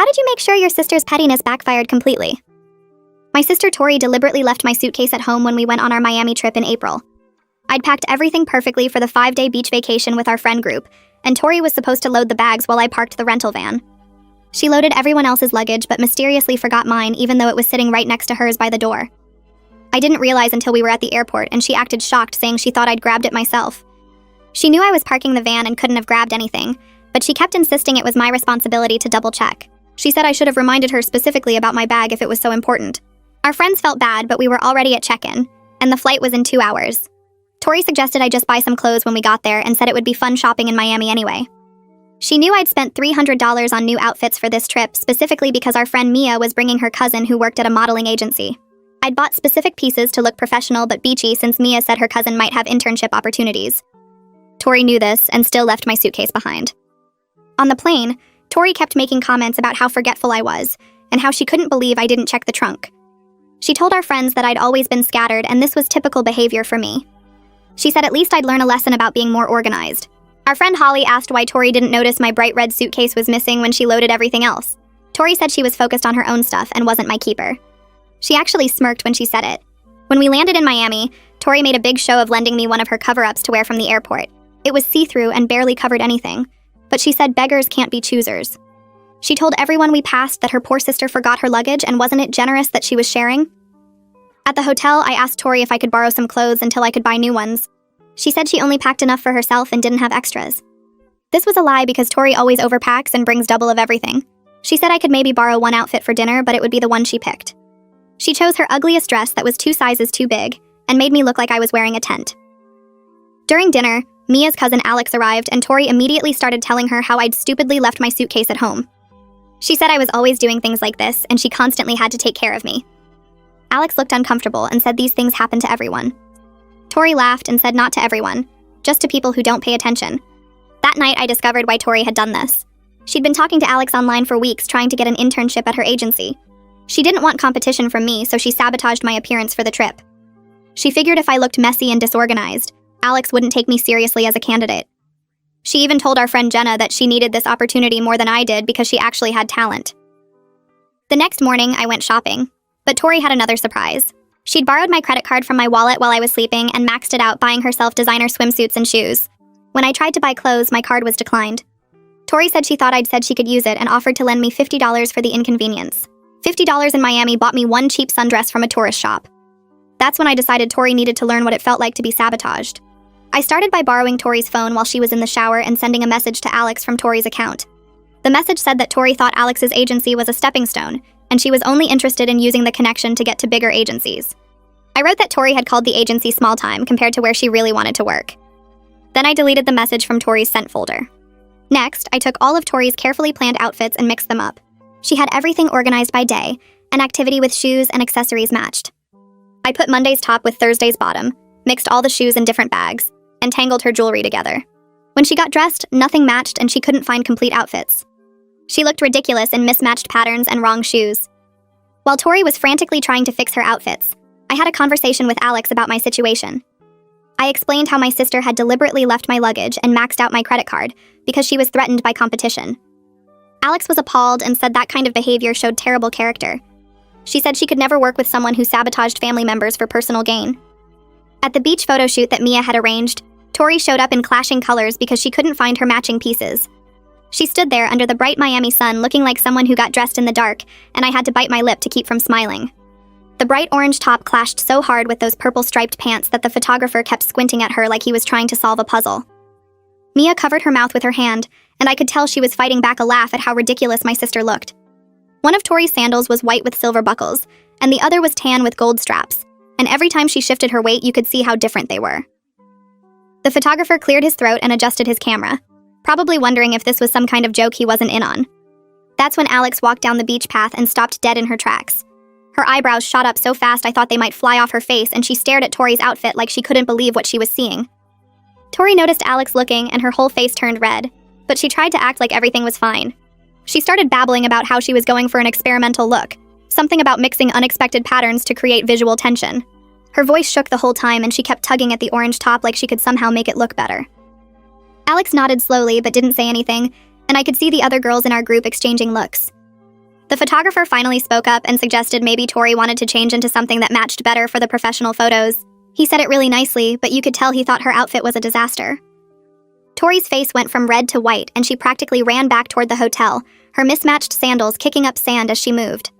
how did you make sure your sister's pettiness backfired completely? My sister Tori deliberately left my suitcase at home when we went on our Miami trip in April. I'd packed everything perfectly for the 5-day beach vacation with our friend group, and Tori was supposed to load the bags while I parked the rental van. She loaded everyone else's luggage but mysteriously forgot mine even though it was sitting right next to hers by the door. I didn't realize until we were at the airport and she acted shocked, saying she thought I'd grabbed it myself. She knew I was parking the van and couldn't have grabbed anything, but she kept insisting it was my responsibility to double-check. She said I should have reminded her specifically about my bag if it was so important. Our friends felt bad, but we were already at check-in, and the flight was in 2 hours. Tori suggested I just buy some clothes when we got there and said it would be fun shopping in Miami anyway. She knew I'd spent $300 on new outfits for this trip, specifically because our friend Mia was bringing her cousin who worked at a modeling agency. I'd bought specific pieces to look professional but beachy since Mia said her cousin might have internship opportunities. Tori knew this and still left my suitcase behind. On the plane, Tori kept making comments about how forgetful I was and how she couldn't believe I didn't check the trunk. She told our friends that I'd always been scattered and this was typical behavior for me. She said at least I'd learn a lesson about being more organized. Our friend Holly asked why Tori didn't notice my bright red suitcase was missing when she loaded everything else. Tori said she was focused on her own stuff and wasn't my keeper. She actually smirked when she said it. When we landed in Miami, Tori made a big show of lending me one of her cover-ups to wear from the airport. It was see-through and barely covered anything, but she said beggars can't be choosers. She told everyone we passed that her poor sister forgot her luggage and wasn't it generous that she was sharing? At the hotel, I asked Tori if I could borrow some clothes until I could buy new ones. She said she only packed enough for herself and didn't have extras. This was a lie because Tori always overpacks and brings double of everything. She said I could maybe borrow one outfit for dinner, but it would be the one she picked. She chose her ugliest dress that was 2 sizes too big and made me look like I was wearing a tent. During dinner, Mia's cousin Alex arrived and Tori immediately started telling her how I'd stupidly left my suitcase at home. She said I was always doing things like this and she constantly had to take care of me. Alex looked uncomfortable and said these things happen to everyone. Tori laughed and said not to everyone, just to people who don't pay attention. That night I discovered why Tori had done this. She'd been talking to Alex online for weeks trying to get an internship at her agency. She didn't want competition from me, so she sabotaged my appearance for the trip. She figured if I looked messy and disorganized, Alex wouldn't take me seriously as a candidate. She even told our friend Jenna that she needed this opportunity more than I did because she actually had talent. The next morning, I went shopping, but Tori had another surprise. She'd borrowed my credit card from my wallet while I was sleeping and maxed it out buying herself designer swimsuits and shoes. When I tried to buy clothes, my card was declined. Tori said she thought I'd said she could use it and offered to lend me $50 for the inconvenience. $50 in Miami bought me one cheap sundress from a tourist shop. That's when I decided Tori needed to learn what it felt like to be sabotaged. I started by borrowing Tori's phone while she was in the shower and sending a message to Alex from Tori's account. The message said that Tori thought Alex's agency was a stepping stone, and she was only interested in using the connection to get to bigger agencies. I wrote that Tori had called the agency small time compared to where she really wanted to work. Then I deleted the message from Tori's sent folder. Next, I took all of Tori's carefully planned outfits and mixed them up. She had everything organized by day, an activity with shoes and accessories matched. I put Monday's top with Thursday's bottom, mixed all the shoes in different bags, and tangled her jewelry together. When she got dressed, nothing matched and she couldn't find complete outfits. She looked ridiculous in mismatched patterns and wrong shoes. While Tori was frantically trying to fix her outfits, I had a conversation with Alex about my situation. I explained how my sister had deliberately left my luggage and maxed out my credit card because she was threatened by competition. Alex was appalled and said that kind of behavior showed terrible character. She said she could never work with someone who sabotaged family members for personal gain. At the beach photo shoot that Mia had arranged, Tori showed up in clashing colors because she couldn't find her matching pieces. She stood there under the bright Miami sun looking like someone who got dressed in the dark, and I had to bite my lip to keep from smiling. The bright orange top clashed so hard with those purple striped pants that the photographer kept squinting at her like he was trying to solve a puzzle. Mia covered her mouth with her hand, and I could tell she was fighting back a laugh at how ridiculous my sister looked. One of Tori's sandals was white with silver buckles, and the other was tan with gold straps, and every time she shifted her weight you could see how different they were. The photographer cleared his throat and adjusted his camera, probably wondering if this was some kind of joke he wasn't in on. That's when Alex walked down the beach path and stopped dead in her tracks. Her eyebrows shot up so fast I thought they might fly off her face, and she stared at Tori's outfit like she couldn't believe what she was seeing. Tori noticed Alex looking and her whole face turned red, but she tried to act like everything was fine. She started babbling about how she was going for an experimental look, something about mixing unexpected patterns to create visual tension. Her voice shook the whole time and she kept tugging at the orange top like she could somehow make it look better. Alex nodded slowly but didn't say anything, and I could see the other girls in our group exchanging looks. The photographer finally spoke up and suggested maybe Tori wanted to change into something that matched better for the professional photos. He said it really nicely, but you could tell he thought her outfit was a disaster. Tori's face went from red to white, and she practically ran back toward the hotel, her mismatched sandals kicking up sand as she moved.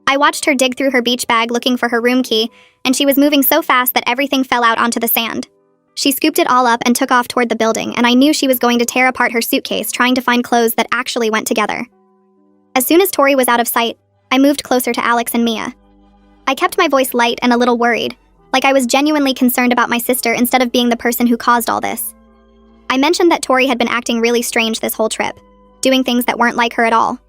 I watched her dig through her beach bag looking for her room key, and she was moving so fast that everything fell out onto the sand. She scooped it all up and took off toward the building, and I knew she was going to tear apart her suitcase trying to find clothes that actually went together. As soon as Tori was out of sight, I moved closer to Alex and Mia. I kept my voice light and a little worried, like I was genuinely concerned about my sister instead of being the person who caused all this. I mentioned that Tori had been acting really strange this whole trip, doing things that weren't like her at all.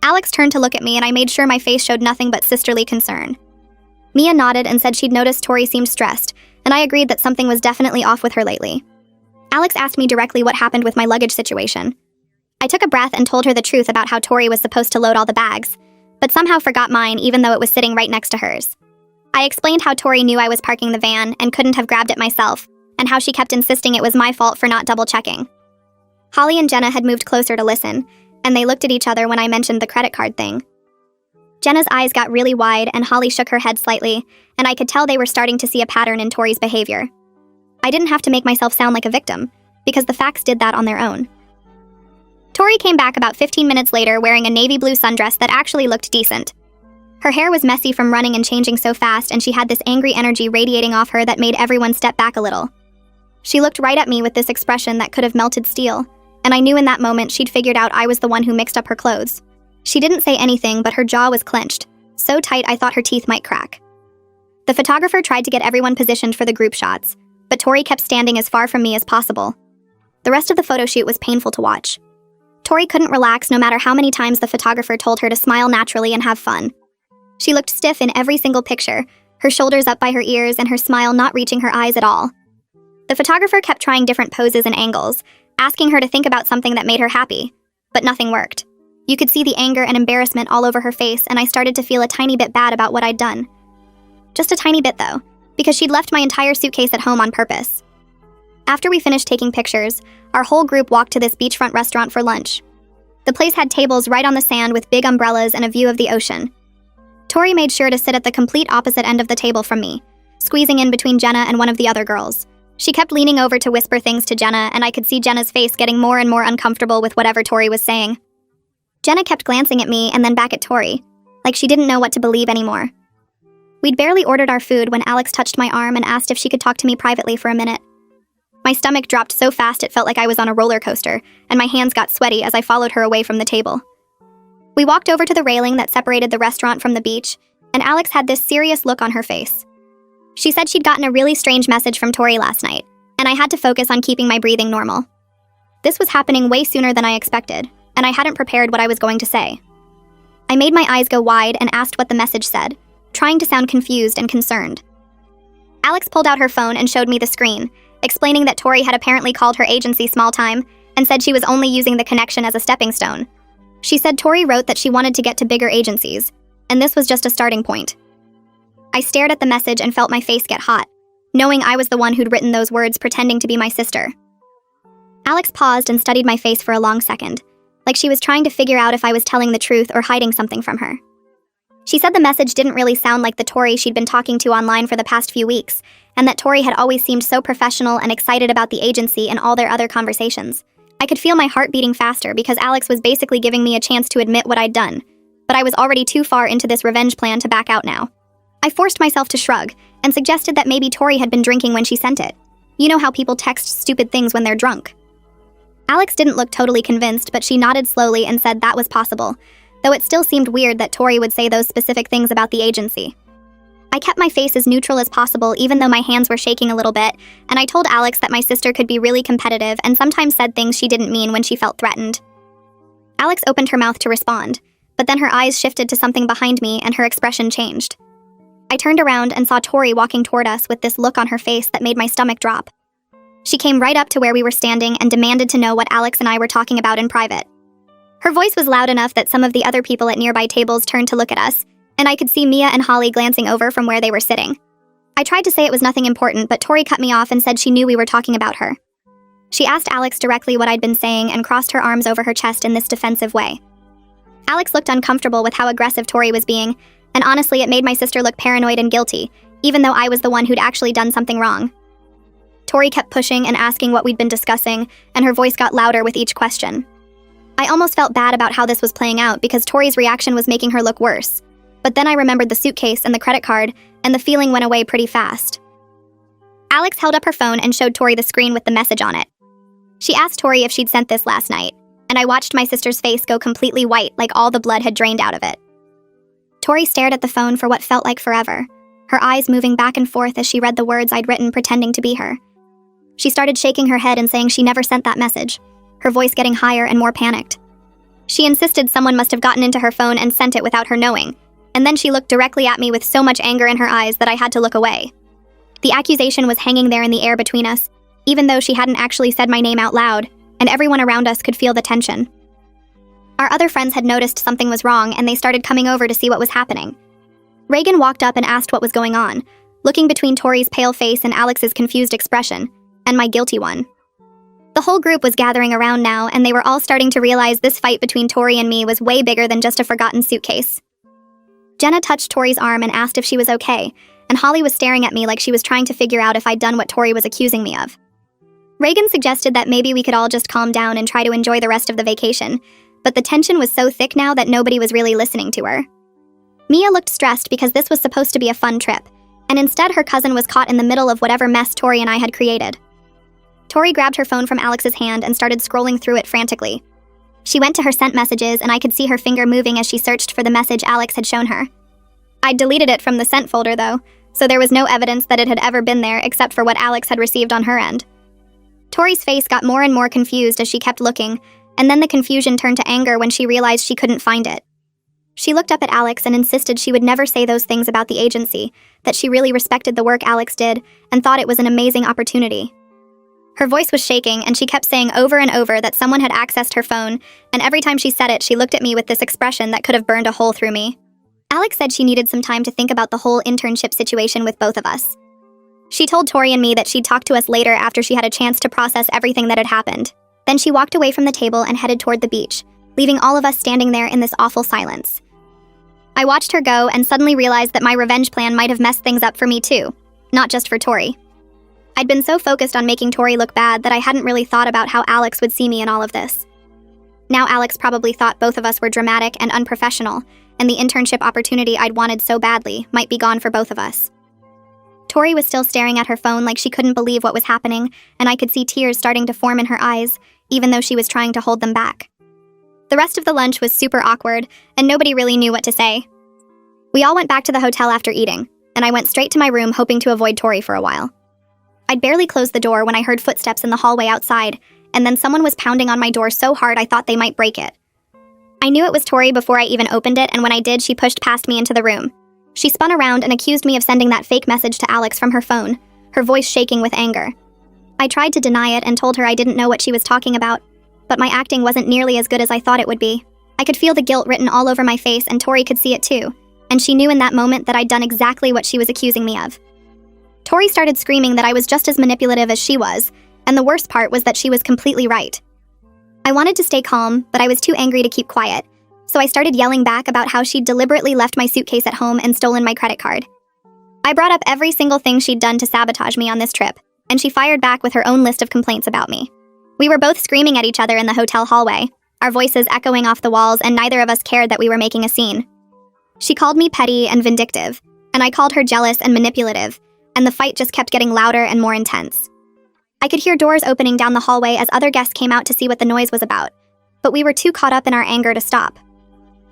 Alex turned to look at me, and I made sure my face showed nothing but sisterly concern. Mia nodded and said she'd noticed Tori seemed stressed, and I agreed that something was definitely off with her lately. Alex asked me directly what happened with my luggage situation. I took a breath and told her the truth about how Tori was supposed to load all the bags, but somehow forgot mine even though it was sitting right next to hers. I explained how Tori knew I was parking the van and couldn't have grabbed it myself, and how she kept insisting it was my fault for not double-checking. Holly and Jenna had moved closer to listen, and they looked at each other when I mentioned the credit card thing. Jenna's eyes got really wide, and Holly shook her head slightly, and I could tell they were starting to see a pattern in Tori's behavior. I didn't have to make myself sound like a victim, because the facts did that on their own. Tori came back about 15 minutes later wearing a navy blue sundress that actually looked decent. Her hair was messy from running and changing so fast, and she had this angry energy radiating off her that made everyone step back a little. She looked right at me with this expression that could have melted steel, and I knew in that moment she'd figured out I was the one who mixed up her clothes. She didn't say anything, but her jaw was clenched, so tight I thought her teeth might crack. The photographer tried to get everyone positioned for the group shots, but Tori kept standing as far from me as possible. The rest of the photo shoot was painful to watch. Tori couldn't relax no matter how many times the photographer told her to smile naturally and have fun. She looked stiff in every single picture, her shoulders up by her ears and her smile not reaching her eyes at all. The photographer kept trying different poses and angles, asking her to think about something that made her happy, but nothing worked. You could see the anger and embarrassment all over her face, and I started to feel a tiny bit bad about what I'd done. Just a tiny bit, though, because she'd left my entire suitcase at home on purpose. After we finished taking pictures, our whole group walked to this beachfront restaurant for lunch. The place had tables right on the sand with big umbrellas and a view of the ocean. Tori made sure to sit at the complete opposite end of the table from me, squeezing in between Jenna and one of the other girls. She kept leaning over to whisper things to Jenna, and I could see Jenna's face getting more and more uncomfortable with whatever Tori was saying. Jenna kept glancing at me and then back at Tori, like she didn't know what to believe anymore. We'd barely ordered our food when Alex touched my arm and asked if she could talk to me privately for a minute. My stomach dropped so fast it felt like I was on a roller coaster, and my hands got sweaty as I followed her away from the table. We walked over to the railing that separated the restaurant from the beach, and Alex had this serious look on her face. She said she'd gotten a really strange message from Tori last night, and I had to focus on keeping my breathing normal. This was happening way sooner than I expected, and I hadn't prepared what I was going to say. I made my eyes go wide and asked what the message said, trying to sound confused and concerned. Alex pulled out her phone and showed me the screen, explaining that Tori had apparently called her agency small time and said she was only using the connection as a stepping stone. She said Tori wrote that she wanted to get to bigger agencies, and this was just a starting point. I stared at the message and felt my face get hot, knowing I was the one who'd written those words pretending to be my sister. Alex paused and studied my face for a long second, like she was trying to figure out if I was telling the truth or hiding something from her. She said the message didn't really sound like the Tori she'd been talking to online for the past few weeks, and that Tori had always seemed so professional and excited about the agency and all their other conversations. I could feel my heart beating faster because Alex was basically giving me a chance to admit what I'd done, but I was already too far into this revenge plan to back out now. I forced myself to shrug and suggested that maybe Tori had been drinking when she sent it. You know how people text stupid things when they're drunk. Alex didn't look totally convinced, but she nodded slowly and said that was possible, though it still seemed weird that Tori would say those specific things about the agency. I kept my face as neutral as possible even though my hands were shaking a little bit, and I told Alex that my sister could be really competitive and sometimes said things she didn't mean when she felt threatened. Alex opened her mouth to respond, but then her eyes shifted to something behind me and her expression changed. I turned around and saw Tori walking toward us with this look on her face that made my stomach drop. She came right up to where we were standing and demanded to know what Alex and I were talking about in private. Her voice was loud enough that some of the other people at nearby tables turned to look at us, and I could see Mia and Holly glancing over from where they were sitting. I tried to say it was nothing important, but Tori cut me off and said she knew we were talking about her. She asked Alex directly what I'd been saying and crossed her arms over her chest in this defensive way. Alex looked uncomfortable with how aggressive Tori was being, and honestly, it made my sister look paranoid and guilty, even though I was the one who'd actually done something wrong. Tori kept pushing and asking what we'd been discussing, and her voice got louder with each question. I almost felt bad about how this was playing out because Tori's reaction was making her look worse. But then I remembered the suitcase and the credit card, and the feeling went away pretty fast. Alex held up her phone and showed Tori the screen with the message on it. She asked Tori if she'd sent this last night, and I watched my sister's face go completely white like all the blood had drained out of it. Tori stared at the phone for what felt like forever, her eyes moving back and forth as she read the words I'd written pretending to be her. She started shaking her head and saying she never sent that message, her voice getting higher and more panicked. She insisted someone must have gotten into her phone and sent it without her knowing, and then she looked directly at me with so much anger in her eyes that I had to look away. The accusation was hanging there in the air between us, even though she hadn't actually said my name out loud, and everyone around us could feel the tension. Our other friends had noticed something was wrong, and they started coming over to see what was happening. Reagan walked up and asked what was going on, looking between Tori's pale face and Alex's confused expression, and my guilty one. The whole group was gathering around now, and they were all starting to realize this fight between Tori and me was way bigger than just a forgotten suitcase. Jenna touched Tori's arm and asked if she was okay, and Holly was staring at me like she was trying to figure out if I'd done what Tori was accusing me of. Reagan suggested that maybe we could all just calm down and try to enjoy the rest of the vacation, but the tension was so thick now that nobody was really listening to her. Mia looked stressed because this was supposed to be a fun trip, and instead her cousin was caught in the middle of whatever mess Tori and I had created. Tori grabbed her phone from Alex's hand and started scrolling through it frantically. She went to her sent messages, and I could see her finger moving as she searched for the message Alex had shown her. I'd deleted it from the sent folder, though, so there was no evidence that it had ever been there except for what Alex had received on her end. Tori's face got more and more confused as she kept looking, and then the confusion turned to anger when she realized she couldn't find it. She looked up at Alex and insisted she would never say those things about the agency, that she really respected the work Alex did and thought it was an amazing opportunity. Her voice was shaking, and she kept saying over and over that someone had accessed her phone, and every time she said it, she looked at me with this expression that could have burned a hole through me. Alex said she needed some time to think about the whole internship situation with both of us. She told Tori and me that she'd talk to us later after she had a chance to process everything that had happened. Then she walked away from the table and headed toward the beach, leaving all of us standing there in this awful silence. I watched her go and suddenly realized that my revenge plan might have messed things up for me too, not just for Tori. I'd been so focused on making Tori look bad that I hadn't really thought about how Alex would see me in all of this. Now Alex probably thought both of us were dramatic and unprofessional, and the internship opportunity I'd wanted so badly might be gone for both of us. Tori was still staring at her phone like she couldn't believe what was happening, and I could see tears starting to form in her eyes, even though she was trying to hold them back. The rest of the lunch was super awkward, and nobody really knew what to say. We all went back to the hotel after eating, and I went straight to my room hoping to avoid Tori for a while. I'd barely closed the door when I heard footsteps in the hallway outside, and then someone was pounding on my door so hard I thought they might break it. I knew it was Tori before I even opened it, and when I did, she pushed past me into the room. She spun around and accused me of sending that fake message to Alex from her phone, her voice shaking with anger. I tried to deny it and told her I didn't know what she was talking about, but my acting wasn't nearly as good as I thought it would be. I could feel the guilt written all over my face, and Tori could see it too, and she knew in that moment that I'd done exactly what she was accusing me of. Tori started screaming that I was just as manipulative as she was, and the worst part was that she was completely right. I wanted to stay calm, but I was too angry to keep quiet, so I started yelling back about how she'd deliberately left my suitcase at home and stolen my credit card. I brought up every single thing she'd done to sabotage me on this trip, and she fired back with her own list of complaints about me. We were both screaming at each other in the hotel hallway, our voices echoing off the walls, and neither of us cared that we were making a scene. She called me petty and vindictive, and I called her jealous and manipulative, and the fight just kept getting louder and more intense. I could hear doors opening down the hallway as other guests came out to see what the noise was about, but we were too caught up in our anger to stop.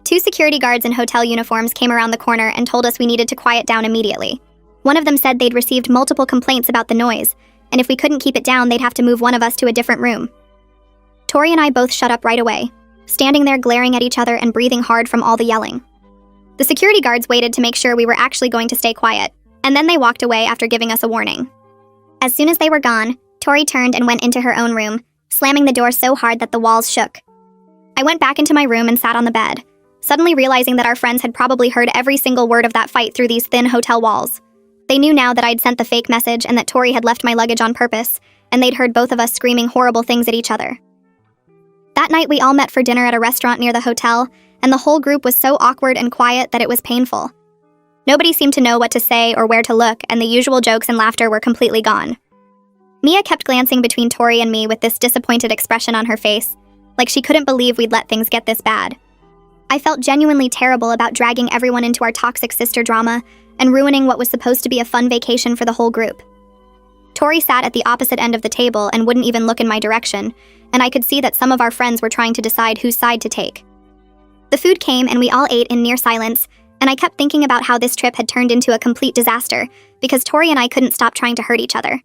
2 security guards in hotel uniforms came around the corner and told us we needed to quiet down immediately. One of them said they'd received multiple complaints about the noise, and if we couldn't keep it down, they'd have to move one of us to a different room. Tori and I both shut up right away, standing there glaring at each other and breathing hard from all the yelling. The security guards waited to make sure we were actually going to stay quiet, and then they walked away after giving us a warning. As soon as they were gone, Tori turned and went into her own room, slamming the door so hard that the walls shook. I went back into my room and sat on the bed, suddenly realizing that our friends had probably heard every single word of that fight through these thin hotel walls. They knew now that I'd sent the fake message and that Tori had left my luggage on purpose, and they'd heard both of us screaming horrible things at each other. That night, we all met for dinner at a restaurant near the hotel, and the whole group was so awkward and quiet that it was painful. Nobody seemed to know what to say or where to look, and the usual jokes and laughter were completely gone. Mia kept glancing between Tori and me with this disappointed expression on her face, like she couldn't believe we'd let things get this bad. I felt genuinely terrible about dragging everyone into our toxic sister drama and ruining what was supposed to be a fun vacation for the whole group. Tori sat at the opposite end of the table and wouldn't even look in my direction, and I could see that some of our friends were trying to decide whose side to take. The food came and we all ate in near silence, and I kept thinking about how this trip had turned into a complete disaster because Tori and I couldn't stop trying to hurt each other.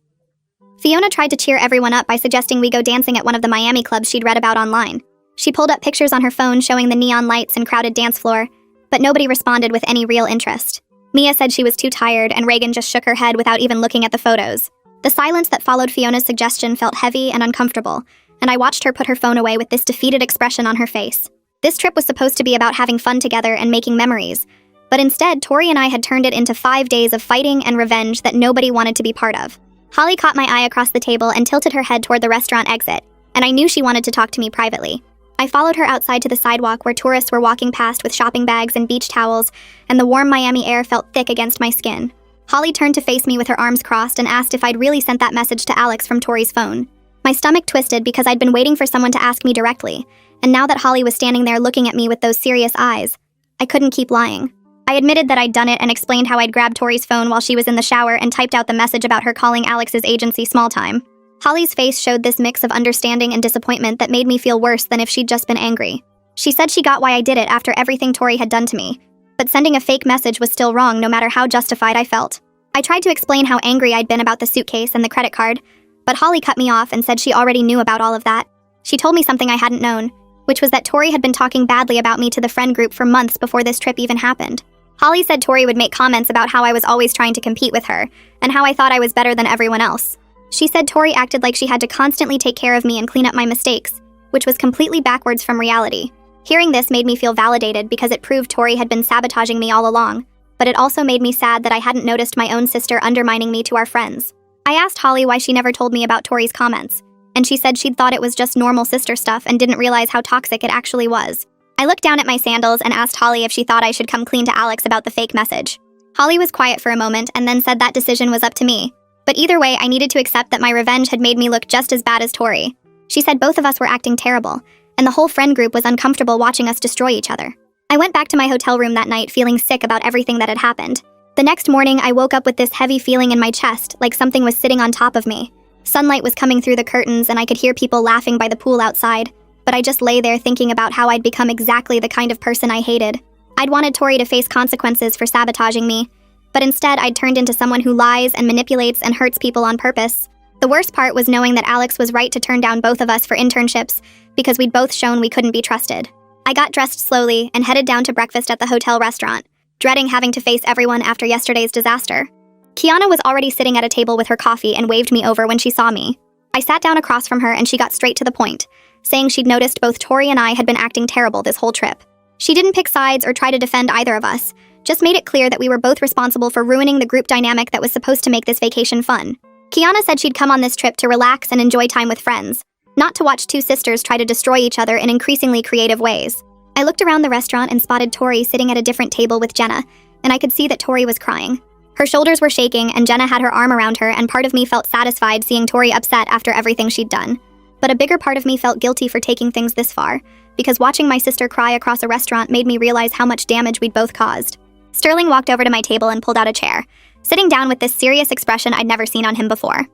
Fiona tried to cheer everyone up by suggesting we go dancing at one of the Miami clubs she'd read about online. She pulled up pictures on her phone showing the neon lights and crowded dance floor, but nobody responded with any real interest. Mia said she was too tired, and Reagan just shook her head without even looking at the photos. The silence that followed Fiona's suggestion felt heavy and uncomfortable, and I watched her put her phone away with this defeated expression on her face. This trip was supposed to be about having fun together and making memories, but instead, Tori and I had turned it into 5 days of fighting and revenge that nobody wanted to be part of. Holly caught my eye across the table and tilted her head toward the restaurant exit, and I knew she wanted to talk to me privately. I followed her outside to the sidewalk where tourists were walking past with shopping bags and beach towels, and the warm Miami air felt thick against my skin. Holly turned to face me with her arms crossed and asked if I'd really sent that message to Alex from Tori's phone. My stomach twisted because I'd been waiting for someone to ask me directly, and now that Holly was standing there looking at me with those serious eyes, I couldn't keep lying. I admitted that I'd done it and explained how I'd grabbed Tori's phone while she was in the shower and typed out the message about her calling Alex's agency small time. Holly's face showed this mix of understanding and disappointment that made me feel worse than if she'd just been angry. She said she got why I did it after everything Tori had done to me, but sending a fake message was still wrong no matter how justified I felt. I tried to explain how angry I'd been about the suitcase and the credit card, but Holly cut me off and said she already knew about all of that. She told me something I hadn't known, which was that Tori had been talking badly about me to the friend group for months before this trip even happened. Holly said Tori would make comments about how I was always trying to compete with her, and how I thought I was better than everyone else. She said Tori acted like she had to constantly take care of me and clean up my mistakes, which was completely backwards from reality. Hearing this made me feel validated because it proved Tori had been sabotaging me all along, but it also made me sad that I hadn't noticed my own sister undermining me to our friends. I asked Holly why she never told me about Tori's comments, and she said she'd thought it was just normal sister stuff and didn't realize how toxic it actually was. I looked down at my sandals and asked Holly if she thought I should come clean to Alex about the fake message. Holly was quiet for a moment and then said that decision was up to me. But either way, I needed to accept that my revenge had made me look just as bad as Tori. She said both of us were acting terrible, and the whole friend group was uncomfortable watching us destroy each other. I went back to my hotel room that night feeling sick about everything that had happened. The next morning, I woke up with this heavy feeling in my chest, like something was sitting on top of me. Sunlight was coming through the curtains and I could hear people laughing by the pool outside, but I just lay there thinking about how I'd become exactly the kind of person I hated. I'd wanted Tori to face consequences for sabotaging me, but instead I'd turned into someone who lies and manipulates and hurts people on purpose. The worst part was knowing that Alex was right to turn down both of us for internships because we'd both shown we couldn't be trusted. I got dressed slowly and headed down to breakfast at the hotel restaurant, dreading having to face everyone after yesterday's disaster. Kiana was already sitting at a table with her coffee and waved me over when she saw me. I sat down across from her and she got straight to the point, saying she'd noticed both Tori and I had been acting terrible this whole trip. She didn't pick sides or try to defend either of us, just made it clear that we were both responsible for ruining the group dynamic that was supposed to make this vacation fun. Kiana said she'd come on this trip to relax and enjoy time with friends, not to watch two sisters try to destroy each other in increasingly creative ways. I looked around the restaurant and spotted Tori sitting at a different table with Jenna, and I could see that Tori was crying. Her shoulders were shaking and Jenna had her arm around her, and part of me felt satisfied seeing Tori upset after everything she'd done. But a bigger part of me felt guilty for taking things this far, because watching my sister cry across a restaurant made me realize how much damage we'd both caused. Sterling walked over to my table and pulled out a chair, sitting down with this serious expression I'd never seen on him before.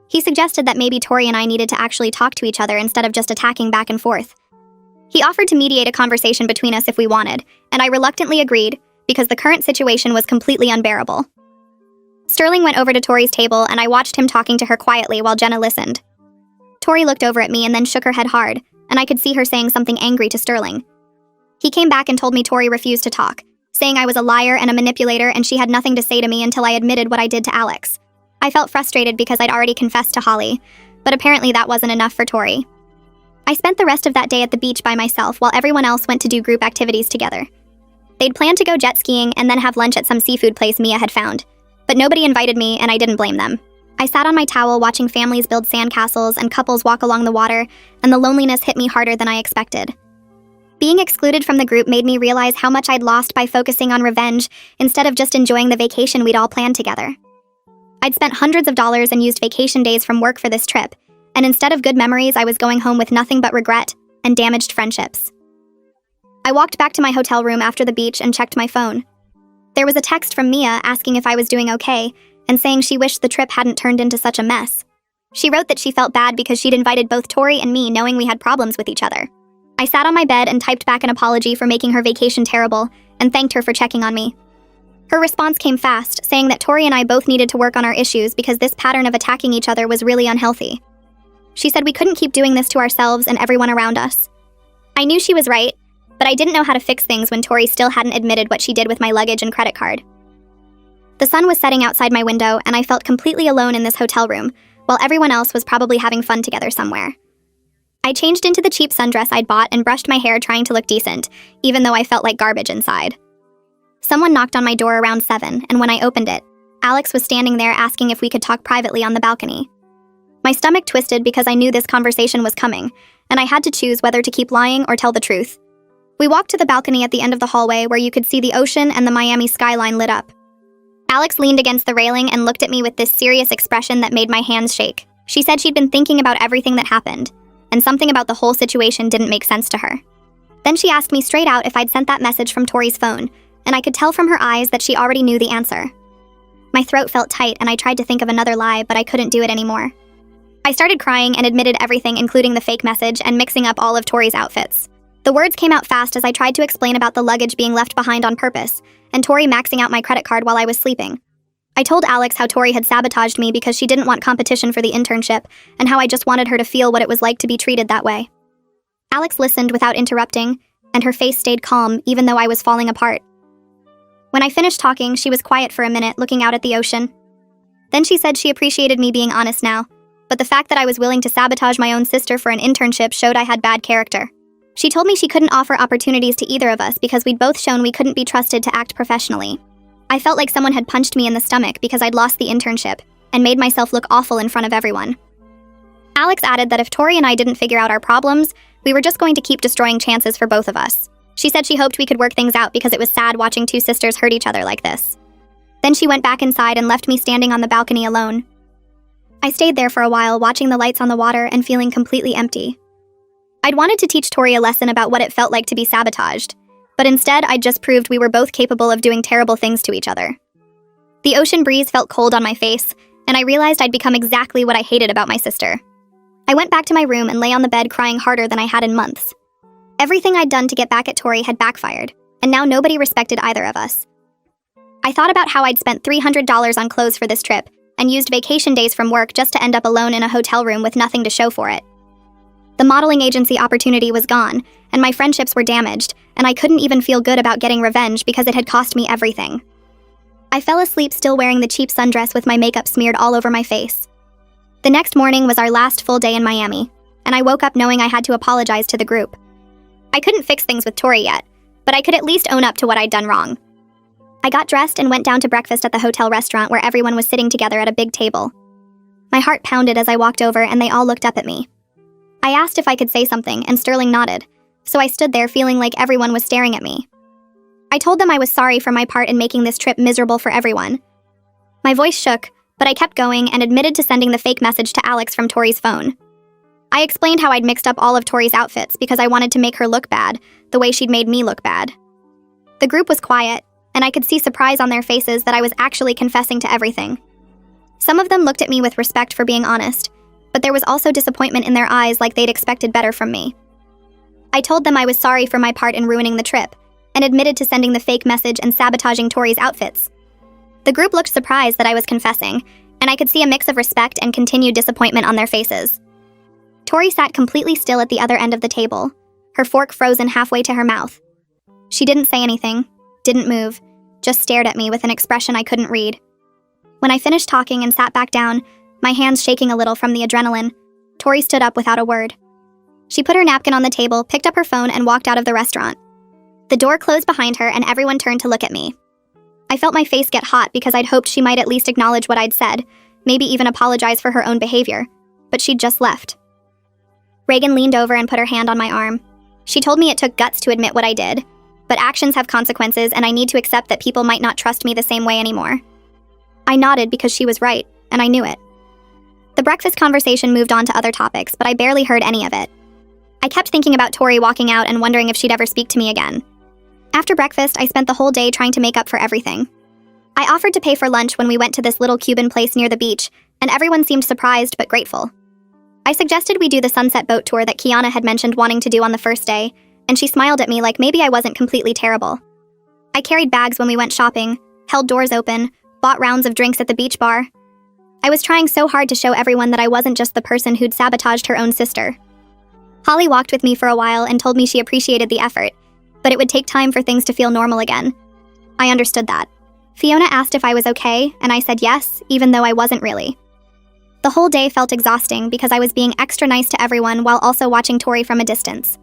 He suggested that maybe Tori and I needed to actually talk to each other instead of just attacking back and forth. He offered to mediate a conversation between us if we wanted, and I reluctantly agreed because the current situation was completely unbearable. Sterling went over to Tori's table and I watched him talking to her quietly while Jenna listened. Tori looked over at me and then shook her head hard, and I could see her saying something angry to Sterling. He came back and told me Tori refused to talk, saying I was a liar and a manipulator and she had nothing to say to me until I admitted what I did to Alex. I felt frustrated because I'd already confessed to Holly, but apparently that wasn't enough for Tori. I spent the rest of that day at the beach by myself while everyone else went to do group activities together. They'd planned to go jet skiing and then have lunch at some seafood place Mia had found, but nobody invited me and I didn't blame them. I sat on my towel watching families build sandcastles and couples walk along the water, and the loneliness hit me harder than I expected. Being excluded from the group made me realize how much I'd lost by focusing on revenge instead of just enjoying the vacation we'd all planned together. I'd spent hundreds of dollars and used vacation days from work for this trip, and instead of good memories, I was going home with nothing but regret and damaged friendships. I walked back to my hotel room after the beach and checked my phone. There was a text from Mia asking if I was doing okay and saying she wished the trip hadn't turned into such a mess. She wrote that she felt bad because she'd invited both Tori and me knowing we had problems with each other. I sat on my bed and typed back an apology for making her vacation terrible and thanked her for checking on me. Her response came fast, saying that Tori and I both needed to work on our issues because this pattern of attacking each other was really unhealthy. She said we couldn't keep doing this to ourselves and everyone around us. I knew she was right, but I didn't know how to fix things when Tori still hadn't admitted what she did with my luggage and credit card. The sun was setting outside my window, and I felt completely alone in this hotel room, while everyone else was probably having fun together somewhere. I changed into the cheap sundress I'd bought and brushed my hair trying to look decent, even though I felt like garbage inside. Someone knocked on my door around 7, and when I opened it, Alex was standing there asking if we could talk privately on the balcony. My stomach twisted because I knew this conversation was coming, and I had to choose whether to keep lying or tell the truth. We walked to the balcony at the end of the hallway where you could see the ocean and the Miami skyline lit up. Alex leaned against the railing and looked at me with this serious expression that made my hands shake. She said she'd been thinking about everything that happened, and something about the whole situation didn't make sense to her. Then she asked me straight out if I'd sent that message from Tori's phone, and I could tell from her eyes that she already knew the answer. My throat felt tight and I tried to think of another lie, but I couldn't do it anymore. I started crying and admitted everything, including the fake message and mixing up all of Tori's outfits. The words came out fast as I tried to explain about the luggage being left behind on purpose, and Tori maxing out my credit card while I was sleeping. I told Alex how Tori had sabotaged me because she didn't want competition for the internship, and how I just wanted her to feel what it was like to be treated that way. Alex listened without interrupting, and her face stayed calm even though I was falling apart. When I finished talking, she was quiet for a minute, looking out at the ocean. Then she said she appreciated me being honest now, but the fact that I was willing to sabotage my own sister for an internship showed I had bad character. She told me she couldn't offer opportunities to either of us because we'd both shown we couldn't be trusted to act professionally. I felt like someone had punched me in the stomach because I'd lost the internship and made myself look awful in front of everyone. Alex added that if Tori and I didn't figure out our problems, we were just going to keep destroying chances for both of us. She said she hoped we could work things out because it was sad watching two sisters hurt each other like this. Then she went back inside and left me standing on the balcony alone. I stayed there for a while, watching the lights on the water and feeling completely empty. I'd wanted to teach Tori a lesson about what it felt like to be sabotaged, but instead I'd just proved we were both capable of doing terrible things to each other. The ocean breeze felt cold on my face, and I realized I'd become exactly what I hated about my sister. I went back to my room and lay on the bed crying harder than I had in months. Everything I'd done to get back at Tori had backfired, and now nobody respected either of us. I thought about how I'd spent $300 on clothes for this trip, and used vacation days from work just to end up alone in a hotel room with nothing to show for it. The modeling agency opportunity was gone, and my friendships were damaged, and I couldn't even feel good about getting revenge because it had cost me everything. I fell asleep still wearing the cheap sundress with my makeup smeared all over my face. The next morning was our last full day in Miami, and I woke up knowing I had to apologize to the group. I couldn't fix things with Tori yet, but I could at least own up to what I'd done wrong. I got dressed and went down to breakfast at the hotel restaurant where everyone was sitting together at a big table. My heart pounded as I walked over and they all looked up at me. I asked if I could say something and Sterling nodded, so I stood there feeling like everyone was staring at me. I told them I was sorry for my part in making this trip miserable for everyone. My voice shook, but I kept going and admitted to sending the fake message to Alex from Tori's phone. I explained how I'd mixed up all of Tori's outfits because I wanted to make her look bad, the way she'd made me look bad. The group was quiet, and I could see surprise on their faces that I was actually confessing to everything. Some of them looked at me with respect for being honest, but there was also disappointment in their eyes like they'd expected better from me. I told them I was sorry for my part in ruining the trip, and admitted to sending the fake message and sabotaging Tori's outfits. The group looked surprised that I was confessing, and I could see a mix of respect and continued disappointment on their faces. Tori sat completely still at the other end of the table, her fork frozen halfway to her mouth. She didn't say anything, didn't move, just stared at me with an expression I couldn't read. When I finished talking and sat back down, my hands shaking a little from the adrenaline, Tori stood up without a word. She put her napkin on the table, picked up her phone, and walked out of the restaurant. The door closed behind her and everyone turned to look at me. I felt my face get hot because I'd hoped she might at least acknowledge what I'd said, maybe even apologize for her own behavior, but she'd just left. Reagan leaned over and put her hand on my arm. She told me it took guts to admit what I did, but actions have consequences and I need to accept that people might not trust me the same way anymore. I nodded because she was right, and I knew it. The breakfast conversation moved on to other topics, but I barely heard any of it. I kept thinking about Tori walking out and wondering if she'd ever speak to me again. After breakfast, I spent the whole day trying to make up for everything. I offered to pay for lunch when we went to this little Cuban place near the beach, and everyone seemed surprised but grateful. I suggested we do the sunset boat tour that Kiana had mentioned wanting to do on the first day, and she smiled at me like maybe I wasn't completely terrible. I carried bags when we went shopping, held doors open, bought rounds of drinks at the beach bar. I was trying so hard to show everyone that I wasn't just the person who'd sabotaged her own sister. Holly walked with me for a while and told me she appreciated the effort, but it would take time for things to feel normal again. I understood that. Fiona asked if I was okay, and I said yes, even though I wasn't really. The whole day felt exhausting because I was being extra nice to everyone while also watching Tori from a distance.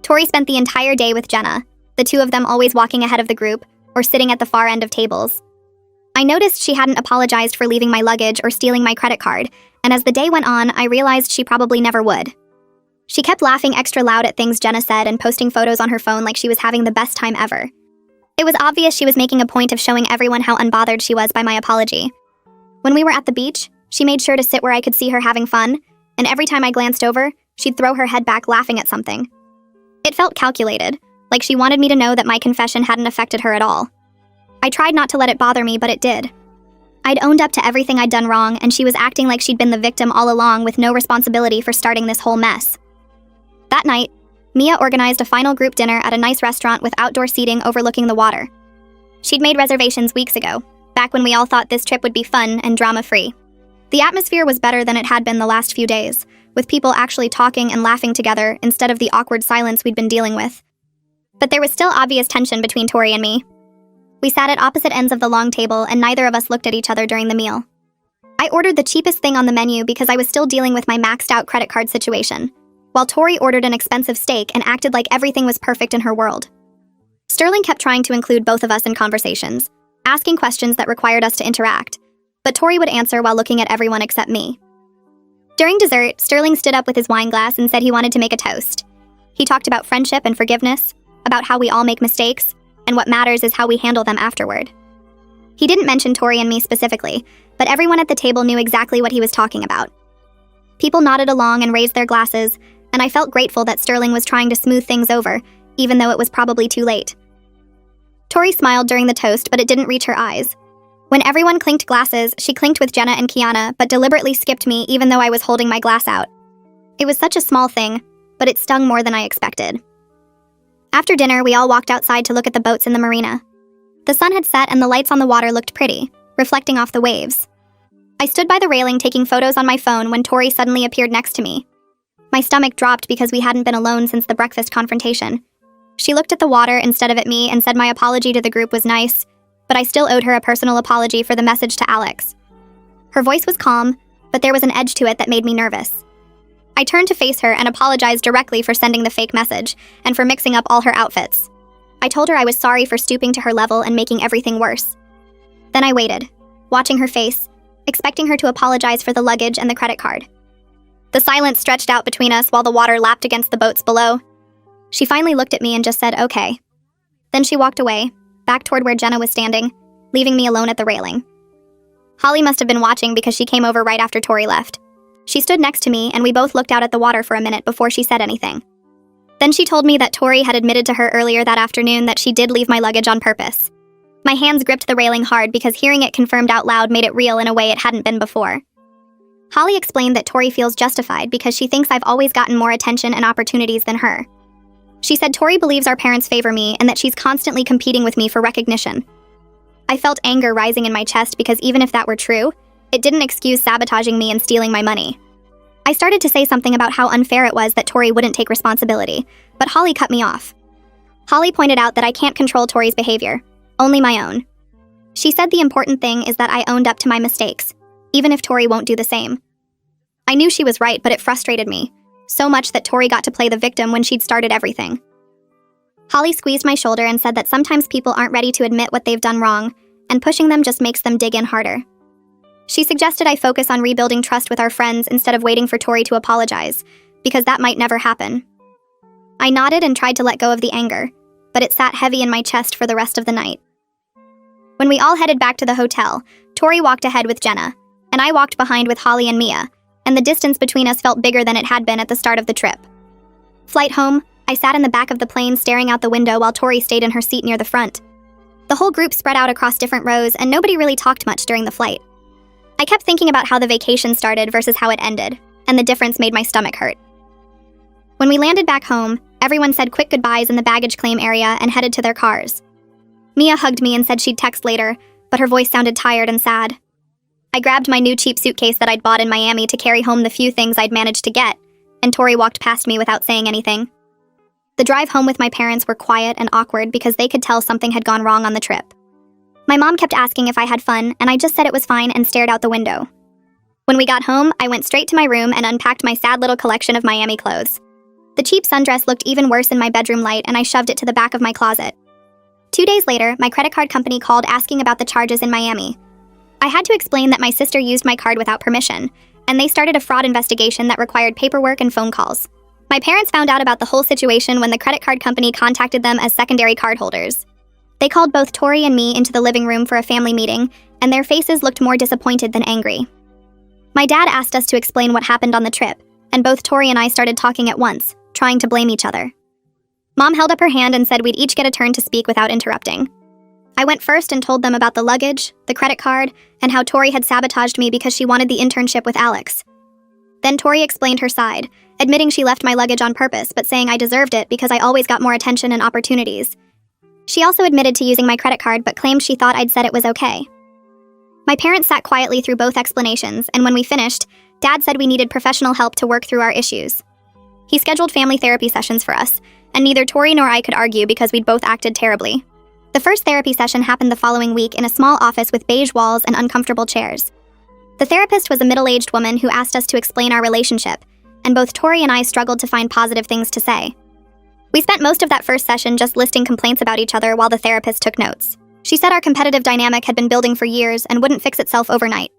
Tori spent the entire day with Jenna, the two of them always walking ahead of the group or sitting at the far end of tables. I noticed she hadn't apologized for leaving my luggage or stealing my credit card, and as the day went on, I realized she probably never would. She kept laughing extra loud at things Jenna said and posting photos on her phone like she was having the best time ever. It was obvious she was making a point of showing everyone how unbothered she was by my apology. When we were at the beach, she made sure to sit where I could see her having fun, and every time I glanced over, she'd throw her head back laughing at something. It felt calculated, like she wanted me to know that my confession hadn't affected her at all. I tried not to let it bother me, but it did. I'd owned up to everything I'd done wrong, and she was acting like she'd been the victim all along with no responsibility for starting this whole mess. That night, Mia organized a final group dinner at a nice restaurant with outdoor seating overlooking the water. She'd made reservations weeks ago, back when we all thought this trip would be fun and drama-free. The atmosphere was better than it had been the last few days, with people actually talking and laughing together instead of the awkward silence we'd been dealing with. But there was still obvious tension between Tori and me. We sat at opposite ends of the long table, and neither of us looked at each other during the meal. I ordered the cheapest thing on the menu because I was still dealing with my maxed-out credit card situation, while Tori ordered an expensive steak and acted like everything was perfect in her world. Sterling kept trying to include both of us in conversations, asking questions that required us to interact, but Tori would answer while looking at everyone except me. During dessert, Sterling stood up with his wine glass and said he wanted to make a toast. He talked about friendship and forgiveness, about how we all make mistakes, and what matters is how we handle them afterward. He didn't mention Tori and me specifically, but everyone at the table knew exactly what he was talking about. People nodded along and raised their glasses, and I felt grateful that Sterling was trying to smooth things over, even though it was probably too late. Tori smiled during the toast, but it didn't reach her eyes. When everyone clinked glasses, she clinked with Jenna and Kiana, but deliberately skipped me even though I was holding my glass out. It was such a small thing, but it stung more than I expected. After dinner, we all walked outside to look at the boats in the marina. The sun had set and the lights on the water looked pretty, reflecting off the waves. I stood by the railing taking photos on my phone when Tori suddenly appeared next to me. My stomach dropped because we hadn't been alone since the breakfast confrontation. She looked at the water instead of at me and said my apology to the group was nice, but I still owed her a personal apology for the message to Alex. Her voice was calm, but there was an edge to it that made me nervous. I turned to face her and apologized directly for sending the fake message and for mixing up all her outfits. I told her I was sorry for stooping to her level and making everything worse. Then I waited, watching her face, expecting her to apologize for the luggage and the credit card. The silence stretched out between us while the water lapped against the boats below. She finally looked at me and just said, "Okay." Then she walked away, back toward where Jenna was standing, leaving me alone at the railing. Holly must have been watching because she came over right after Tori left. She stood next to me, and we both looked out at the water for a minute before she said anything. Then she told me that Tori had admitted to her earlier that afternoon that she did leave my luggage on purpose. My hands gripped the railing hard because hearing it confirmed out loud made it real in a way it hadn't been before. Holly explained that Tori feels justified because she thinks I've always gotten more attention and opportunities than her. She said Tori believes our parents favor me and that she's constantly competing with me for recognition. I felt anger rising in my chest because even if that were true, it didn't excuse sabotaging me and stealing my money. I started to say something about how unfair it was that Tori wouldn't take responsibility, but Holly cut me off. Holly pointed out that I can't control Tori's behavior, only my own. She said the important thing is that I owned up to my mistakes, even if Tori won't do the same. I knew she was right, but it frustrated me, so much that Tori got to play the victim when she'd started everything. Holly squeezed my shoulder and said that sometimes people aren't ready to admit what they've done wrong, and pushing them just makes them dig in harder. She suggested I focus on rebuilding trust with our friends instead of waiting for Tori to apologize, because that might never happen. I nodded and tried to let go of the anger, but it sat heavy in my chest for the rest of the night. When we all headed back to the hotel, Tori walked ahead with Jenna, and I walked behind with Holly and Mia, and the distance between us felt bigger than it had been at the start of the trip. Flight home, I sat in the back of the plane staring out the window while Tori stayed in her seat near the front. The whole group spread out across different rows, and nobody really talked much during the flight. I kept thinking about how the vacation started versus how it ended, and the difference made my stomach hurt. When we landed back home, everyone said quick goodbyes in the baggage claim area and headed to their cars. Mia hugged me and said she'd text later, but her voice sounded tired and sad. I grabbed my new cheap suitcase that I'd bought in Miami to carry home the few things I'd managed to get, and Tori walked past me without saying anything. The drive home with my parents were quiet and awkward because they could tell something had gone wrong on the trip. My mom kept asking if I had fun, and I just said it was fine and stared out the window. When we got home, I went straight to my room and unpacked my sad little collection of Miami clothes. The cheap sundress looked even worse in my bedroom light, and I shoved it to the back of my closet. 2 days later, my credit card company called asking about the charges in Miami. I had to explain that my sister used my card without permission, and they started a fraud investigation that required paperwork and phone calls. My parents found out about the whole situation when the credit card company contacted them as secondary cardholders. They called both Tori and me into the living room for a family meeting, and their faces looked more disappointed than angry. My dad asked us to explain what happened on the trip, and both Tori and I started talking at once, trying to blame each other. Mom held up her hand and said we'd each get a turn to speak without interrupting. I went first and told them about the luggage, the credit card, and how Tori had sabotaged me because she wanted the internship with Alex. Then Tori explained her side, admitting she left my luggage on purpose but saying I deserved it because I always got more attention and opportunities. She also admitted to using my credit card but claimed she thought I'd said it was okay. My parents sat quietly through both explanations, and when we finished, Dad said we needed professional help to work through our issues. He scheduled family therapy sessions for us, and neither Tori nor I could argue because we'd both acted terribly. The first therapy session happened the following week in a small office with beige walls and uncomfortable chairs. The therapist was a middle-aged woman who asked us to explain our relationship, and both Tori and I struggled to find positive things to say. We spent most of that first session just listing complaints about each other while the therapist took notes. She said our competitive dynamic had been building for years and wouldn't fix itself overnight.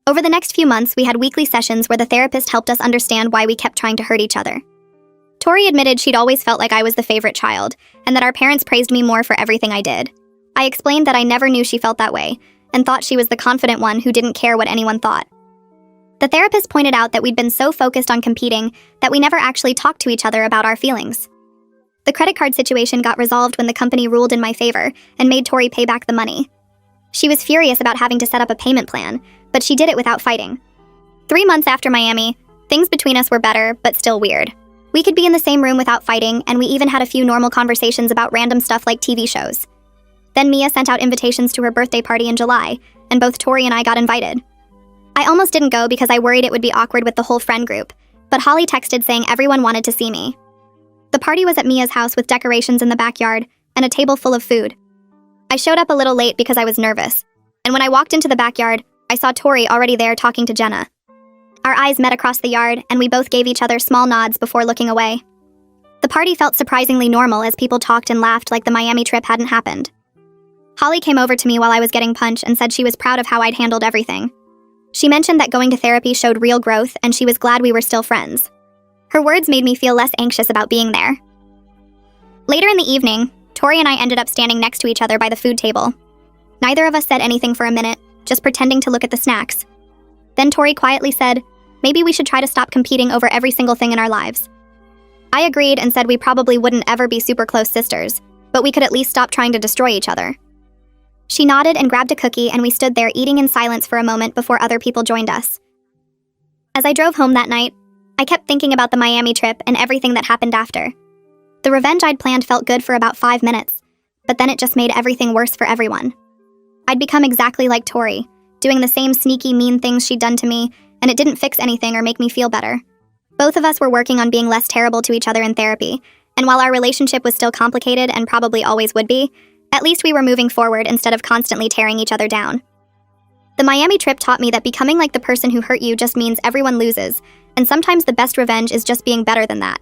Over the next few months, we had weekly sessions where the therapist helped us understand why we kept trying to hurt each other. Tori admitted she'd always felt like I was the favorite child, and that our parents praised me more for everything I did. I explained that I never knew she felt that way, and thought she was the confident one who didn't care what anyone thought. The therapist pointed out that we'd been so focused on competing that we never actually talked to each other about our feelings. The credit card situation got resolved when the company ruled in my favor and made Tori pay back the money. She was furious about having to set up a payment plan, but she did it without fighting. 3 months after Miami, things between us were better, but still weird. We could be in the same room without fighting, and we even had a few normal conversations about random stuff like TV shows. Then Mia sent out invitations to her birthday party in July, and both Tori and I got invited. I almost didn't go because I worried it would be awkward with the whole friend group, but Holly texted saying everyone wanted to see me. The party was at Mia's house with decorations in the backyard and a table full of food. I showed up a little late because I was nervous, and when I walked into the backyard, I saw Tori already there talking to Jenna. Our eyes met across the yard, and we both gave each other small nods before looking away. The party felt surprisingly normal as people talked and laughed like the Miami trip hadn't happened. Holly came over to me while I was getting punched and said she was proud of how I'd handled everything. She mentioned that going to therapy showed real growth, and she was glad we were still friends. Her words made me feel less anxious about being there. Later in the evening, Tori and I ended up standing next to each other by the food table. Neither of us said anything for a minute, just pretending to look at the snacks. Then Tori quietly said, maybe we should try to stop competing over every single thing in our lives. I agreed and said we probably wouldn't ever be super close sisters, but we could at least stop trying to destroy each other. She nodded and grabbed a cookie, and we stood there eating in silence for a moment before other people joined us. As I drove home that night, I kept thinking about the Miami trip and everything that happened after. The revenge I'd planned felt good for about 5 minutes, but then it just made everything worse for everyone. I'd become exactly like Tori, doing the same sneaky, mean things she'd done to me, and it didn't fix anything or make me feel better. Both of us were working on being less terrible to each other in therapy, and while our relationship was still complicated and probably always would be, at least we were moving forward instead of constantly tearing each other down. The Miami trip taught me that becoming like the person who hurt you just means everyone loses, and sometimes the best revenge is just being better than that.